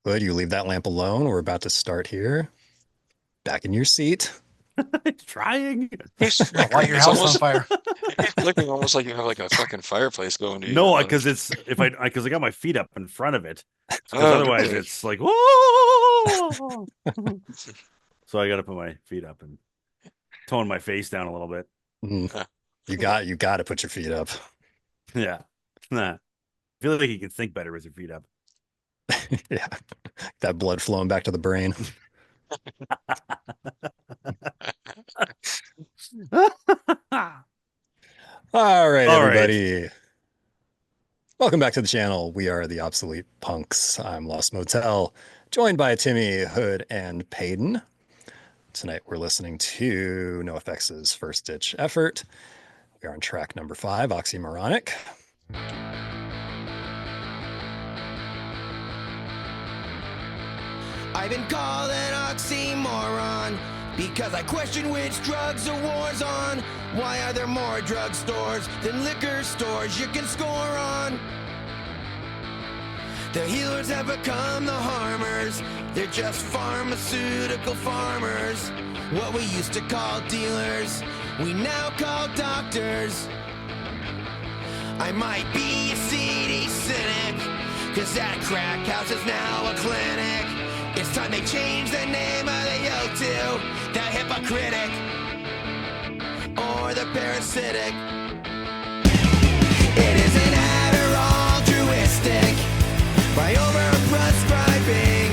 Would you leave that lamp alone? We're about to start here. Back in your seat. It's trying. It's Don't light flickering. your It's house on almost fire. it's flickering almost like you have like a fucking fireplace going to your No, because it's if I because I got my feet up in front of it. Because Oh, otherwise okay. it's like whoa. So I got to put my feet up and tone my face down a little bit. Mm. You got to put your feet up. Yeah. Nah. I feel like you can think better with your feet up. Yeah. That blood flowing back to the brain. All right, All right. everybody. Welcome back to the channel. We are the Obsolete Punks. I'm Lost Motel, joined by Timmy, Hood, and Payton. Tonight we're listening to NOFX's First Ditch Effort. We are on track number 5, Oxy Moronic. I've been called an oxymoron because I question which drugs the war's on. Why are there more drugstores than liquor stores you can score on? The healers have become the harmers. They're just pharmaceutical farmers. What we used to call dealers, we now call doctors. I might be a seedy cynic, cause that crack house is now a clinic. It's time they change the name of the O2, the hypocritic or the parasitic. It is an Adderall altruistic by over-prescribing.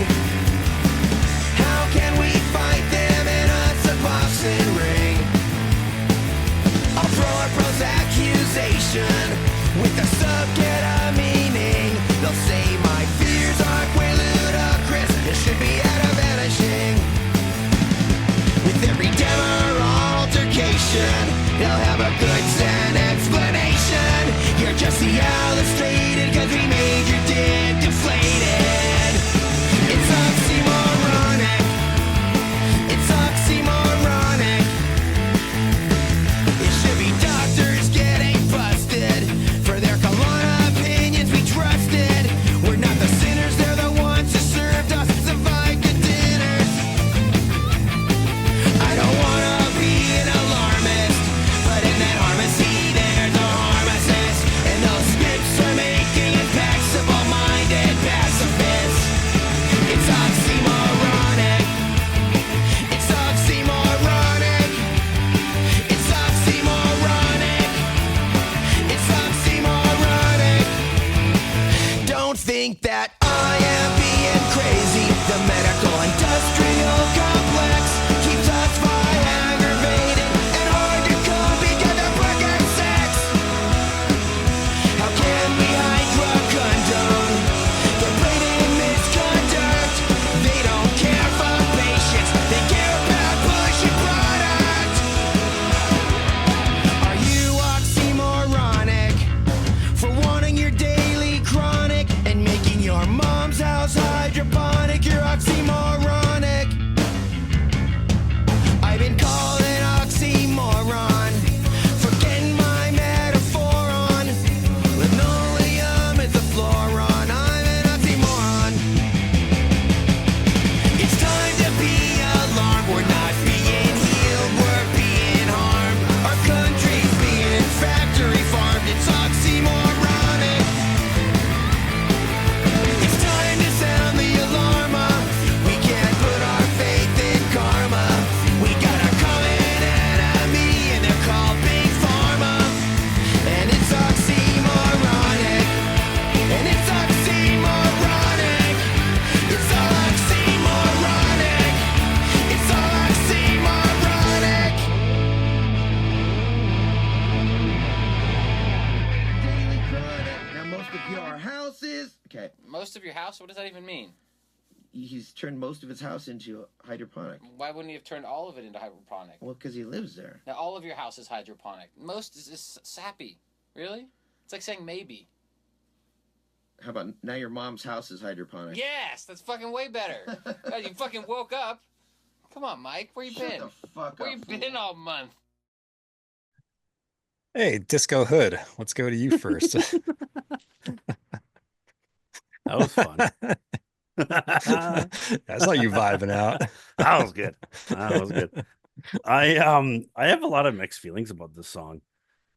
How can we fight them in a Suboxone ring? I'll throw a Prozac accusation with a subketamine. They'll say my fears are way ludicrous. It should be out of vanishing. With every demo or altercation, they'll have a good sound explanation. You're just the illustrated cause we made your dick deflated. It's oxymoronic. It's oxymoronic. It should be doctors getting busted for their colonna opinions we trusted. We're not the sinners, they're the ones who served us some vodka dinners. I don't wanna be an alarmist, but in that pharmacy there's a pharmacist, and those scripts are making impacts of all-minded pacifists. It's oxymoronic. It's oxymoronic. It's oxymoronic. It's oxymoronic. Don't think that I am being crazy. The medical industrial complex keeps us fine, aggravated, and hard to come because of broken sex. How can we hydro-condone the blatant misconduct? They don't care for patients, they care about pushing product. Are you oxymoronic for wanting your daily chronic and making your mom's house hydroponic? You're oxymoronic. I've been called an oxymoron for getting my metaphor on. Linoleum is a floron. I'm an oxymoron. It's time to be alarmed. We're not being healed, we're being harmed. Our country's being factory farmed. It's oxymoronic. It's time to sound the alarm. We can't put our faith in karma. We got a common enemy, and they're called Big Pharma. And it's oxymoronic. And it's oxymoronic. It's oxymoronic. It's oxymoronic. Daily chronic. Now most of your houses. Okay, Most of your house? What does that even mean? he's turned most of his house into hydroponic. Why wouldn't he have turned all of it into hydroponic? Well, because he lives there. Now, all of your house is hydroponic. Most is sappy. Really? It's like saying maybe. How about now your mom's house is hydroponic? Yes, that's fucking way better. God, you fucking woke up. Come on, Mike. Where you Shut been? the fuck Where up, you fool. been all month? Hey, Disco Hood, let's go to you first. That was fun. I saw you vibing out. That was good. That was good. I have a lot of mixed feelings about this song.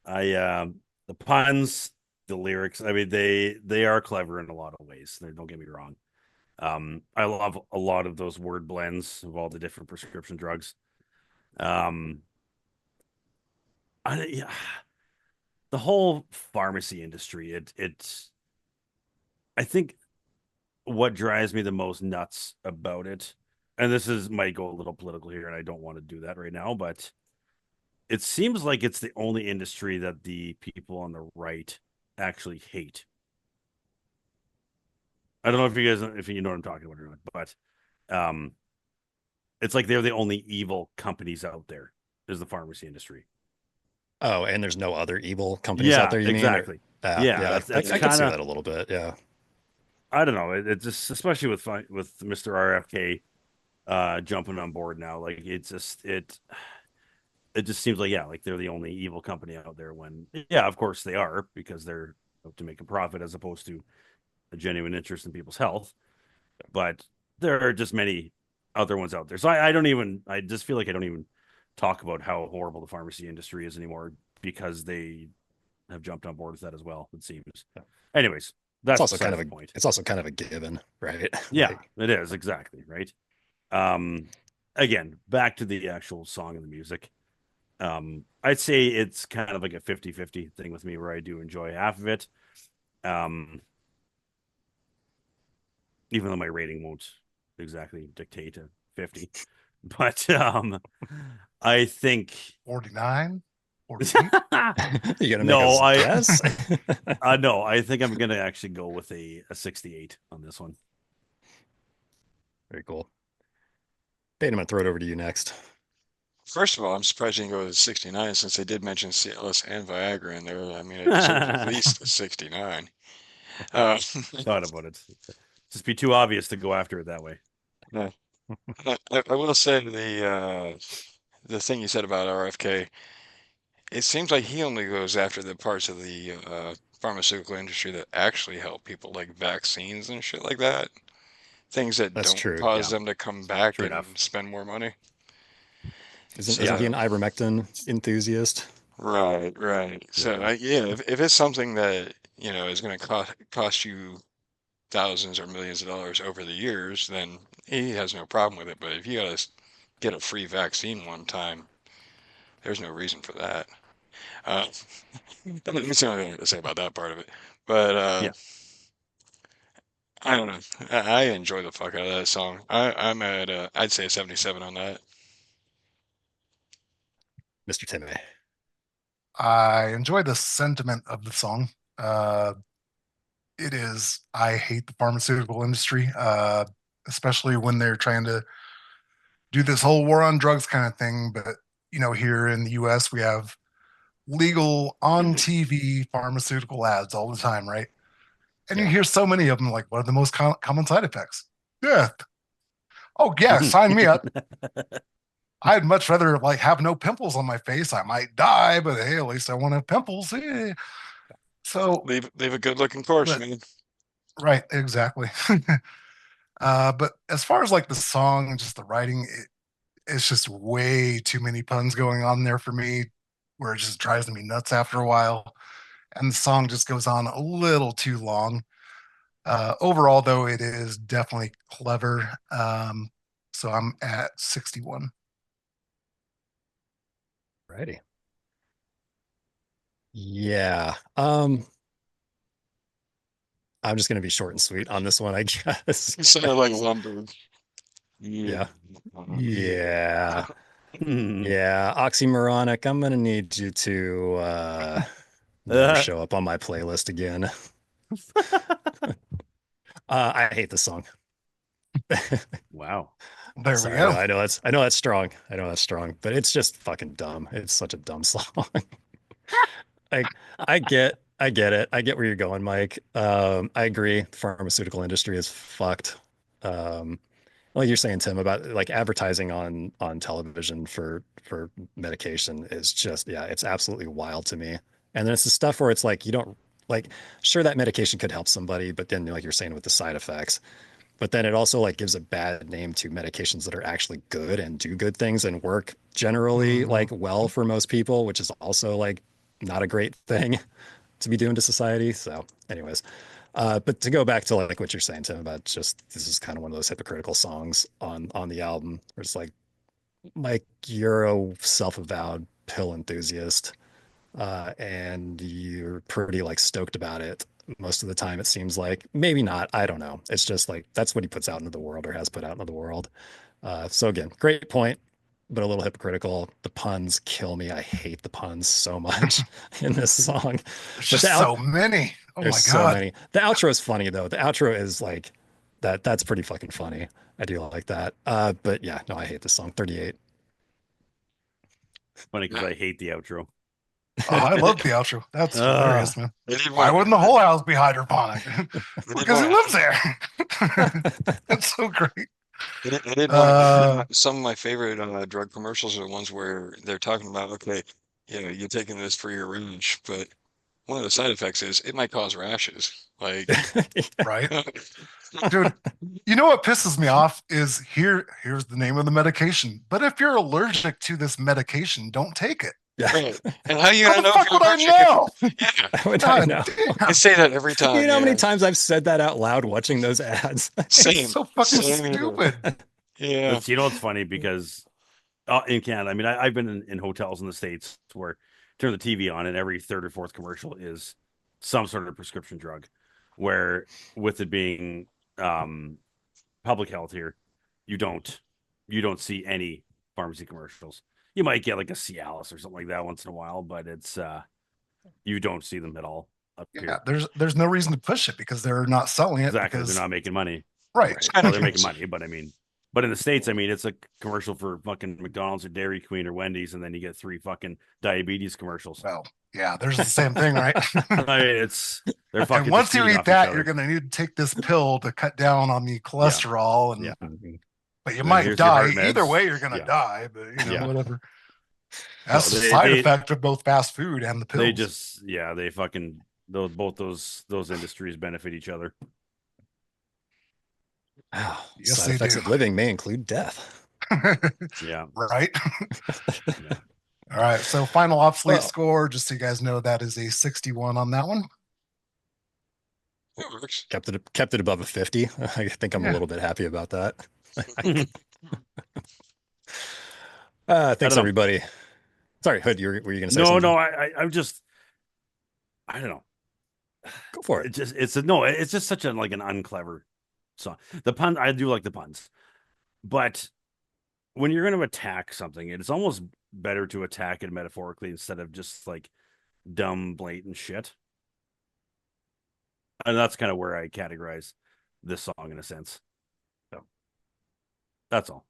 The puns, the lyrics, I mean they are clever in a lot of ways. Don't get me wrong. I love a lot of those word blends of all the different prescription drugs. Yeah, the whole pharmacy industry, it's I think what drives me the most nuts about it, and this is might go a little political here, and I don't want to do that right now, but it seems like it's the only industry that the people on the right actually hate. I don't know if you know what I'm talking about or not, but um, it's like they're the only evil companies out there. Is the pharmacy industry? Oh, and there's no other evil companies out Yeah, there, you mean? exactly. Yeah, Yeah, that's I could see kind of, that a little bit. Yeah. I don't know. It just, especially with Mr. RFK jumping on board now, like it just seems like, yeah, like they're the only evil company out there. When, yeah, of course they are, because they're out to make a profit as opposed to a genuine interest in people's health. But there are just many other ones out there. So I just feel like I don't even talk about how horrible the pharmacy industry is anymore, because they have jumped on board with that as well, it seems. Anyways, It's that's also kind beside of the a point. it's also kind of a given, right? Yeah, Like, it is, exactly, right? Um, Again, back to the actual song and the music. I'd say it's kind of like a 50-50 thing with me, where I do enjoy half of it. Um, Even though my rating won't exactly dictate a 50. But I think 49, 48. you gonna make no, us guess? no, I think I'm gonna actually go with a 68 on this one. Very cool. Peyton, I'm gonna throw it over to you next. First of all, I'm surprised you didn't go to 69 since they did mention Cialis and Viagra in there. I mean, it deserves at least a 69. Thought about it. Just be too obvious to go after it that way. Yeah. I will say the thing you said about RFK, it seems like he only goes after the parts of the pharmaceutical industry that actually help people, like vaccines and shit like that. Things that That's don't true. cause Yeah, them to come back true enough. and spend more money. Isn't he So, an ivermectin enthusiast? right, right. So, Yeah. yeah, if it's something that, is going to cost you thousands or millions of dollars over the years, then he has no problem with it. But if you gotta get a free vaccine one time, there's no reason for that. Uh, that's the only thing I have to say about that part of it. But Yeah. I don't know. I enjoy the fuck out of that song. I'm at I'd say a 77 on that. Mr. Timmy. I enjoy the sentiment of the song. It is, I hate the pharmaceutical industry, especially when they're trying to do this whole war on drugs kind of thing. But, here in the US, we have legal on TV pharmaceutical ads all the time, right? And you Yeah. hear so many of them, like, what are the most common side effects? Death. Oh, yeah, sign me up. I'd much rather like have no pimples on my face. I might die, but hey, at least I won't have pimples. So, Leave a good looking corpse, but man. right, exactly. But as far as like the song and just the writing, it's just way too many puns going on there for me, where it just drives me nuts after a while. And the song just goes on a little too long. Overall, though, it is definitely clever. So I'm at 61. Righty. Yeah. I'm just gonna be short and sweet on this one, I guess. You sound like lumber. Yeah. Uh-huh. Yeah. Hmm. Yeah. Oxy Moronic, I'm gonna need you to never show up on my playlist again. I hate this song. Wow. There we Sorry, go. I know that's strong. I know that's strong, but it's just fucking dumb. It's such a dumb song. I I get it. I get where you're going, Mike. I agree. The pharmaceutical industry is fucked. Um, like you're saying, Tim, about like advertising on television for medication is just, yeah, it's absolutely wild to me. And then it's the stuff where it's like you don't like, sure, that medication could help somebody, but then like you're saying with the side effects, but then it also like gives a bad name to medications that are actually good and do good things and work generally like well for most people, which is also like not a great thing to be doing to society. So, anyways, but to go back to like what you're saying, Tim, about just this is kind of one of those hypocritical songs on the album where it's like you're a self-avowed pill enthusiast, and you're pretty like stoked about it most of the time. It seems like maybe not. I don't know. It's just like that's what he puts out into the world or has put out into the world. So again, great point, but a little hypocritical. The puns kill me. I hate the puns so much in this song. There's But just so many. Oh there's my so God. many. The outro is funny though. The outro is like that. That's pretty fucking funny. I do like that. But yeah, no, I hate this song. 38. Funny because I hate the outro. Oh, I love the outro. That's hilarious, man. I did Why want wouldn't the whole house be hydroponic? I did Because he want- lives there. That's so great. I did want some of my favorite drug commercials are the ones where they're talking about, okay, you know, you're taking this for your range, but one of the side effects is it might cause rashes. Like, Right? Dude, you know what pisses me off is here's the name of the medication. But if you're allergic to this medication, don't take it. Yeah. right. And how are you How gonna the know if fuck you're would I allergic? know? Yeah, How would I God know? I damn. say that every time. You know how many yeah. times I've said that out loud watching those ads? Same. It's so fucking Same here. stupid. Yeah. But you know, it's funny because in Canada, I mean, I've been in hotels in the States where turn the TV on and every third or fourth commercial is some sort of prescription drug. Where with it being public health here, you don't see any pharmacy commercials. You might get like a Cialis or something like that once in a while, but it's you don't see them at all up Yeah, here. there's no reason to push it because they're not selling it. Exactly, Because they're not making money. right. Well, they're making money, but I mean, but in the States, I mean, it's a commercial for fucking McDonald's or Dairy Queen or Wendy's, and then you get 3 fucking diabetes commercials. Well, yeah, there's the same thing, right? I mean, it's they're fucking. And once just you feeding eat off each that, other. you're gonna need to take this pill to cut down on the cholesterol. And Yeah. but you And might here's your die. heart meds. Either way, you're gonna Yeah. die. But you know, Yeah. whatever. That's No, the they- side they- effect of both fast food and the pills. They just, yeah, they fucking both those industries benefit each other. Oh, Yes, side they effects do. of living may include death. Yeah. Right. Yeah. All right. So final obsolete Well- score, just so you guys know, that is a 61 on that one. It works. Kept it above a 50. I think I'm a Yeah. little bit happy about that. I Thanks don't know. everybody. Sorry, Hood, were you gonna say No, something? no, I'm just, I don't know. Go for it. It's just such a like an unclever song. The pun, I do like the puns, but when you're going to attack something, it's almost better to attack it metaphorically instead of just like dumb, blatant shit. And that's kind of where I categorize this song in a sense. So that's all.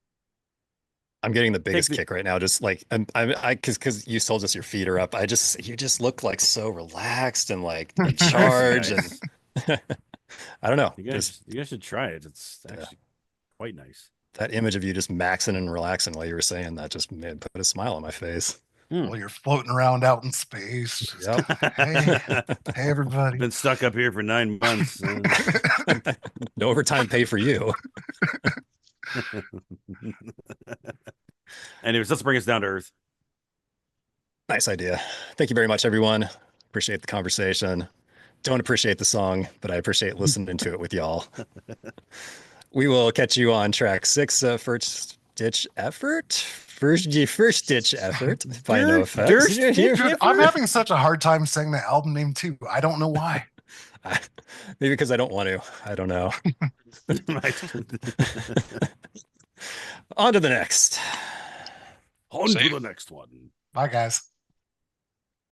I'm getting the biggest the- kick right now. Just like because you told us your feet are up. You just look like so relaxed and like in charge, and I don't know. You guys, Just you guys should try it. It's actually quite nice. that image of you just maxing and relaxing while you were saying that just put a smile on my face. While you're floating around out in space. Just, Yep. hey, everybody. Been stuck up here for 9 months. No overtime pay for you. Anyways, let's bring us down to earth. Nice idea. Thank you very much, everyone. Appreciate the conversation. Don't appreciate the song, but I appreciate listening to it with y'all. We will catch you on track 6, first ditch effort. First ditch effort by NOFX. Dude, I'm having such a hard time saying the album name too. I don't know why. Maybe because I don't want to. I don't know. On to the next. On to the next one. Bye, guys.